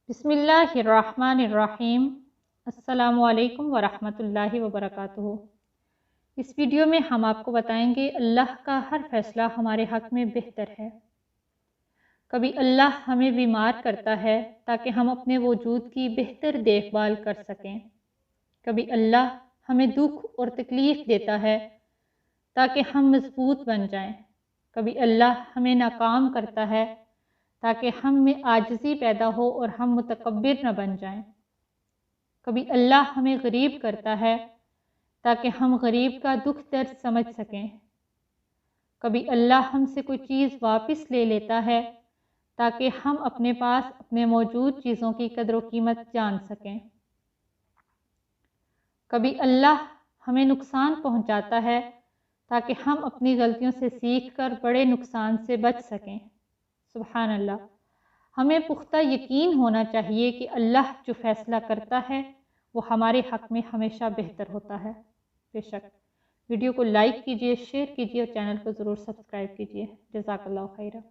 बिस्मिल्लाहिर्रहमानिर्रहीम। अस्सलामुअलैकुम वरहमतुल्लाहि वबरकातुहू। इस वीडियो में हम आपको बताएंगे अल्लाह का हर फैसला हमारे हक़ में बेहतर है। कभी अल्लाह हमें बीमार करता है ताकि हम अपने वजूद की बेहतर देखभाल कर सकें। कभी अल्लाह हमें दुख और तकलीफ़ देता है ताकि हम मजबूत बन जाएं। कभी अल्लाह हमें नाकाम करता है ताकि हम में आजिज़ी पैदा हो और हम मुतकब्बिर न बन जाएं। कभी अल्लाह हमें गरीब करता है ताकि हम गरीब का दुख दर्द समझ सकें। कभी अल्लाह हमसे कोई चीज़ वापस ले लेता है ताकि हम अपने पास अपने मौजूद चीज़ों की कदर व कीमत जान सकें। कभी अल्लाह हमें नुकसान पहुंचाता है ताकि हम अपनी गलतियों से सीख कर बड़े नुकसान से बच सकें। सुभान अल्लाह। हमें पुख्ता यकीन होना चाहिए कि अल्लाह जो फैसला करता है वो हमारे हक़ में हमेशा बेहतर होता है। बेशक। वीडियो को लाइक कीजिए, शेयर कीजिए और चैनल को ज़रूर सब्सक्राइब कीजिए। जज़ाकल्लाहु खैरा।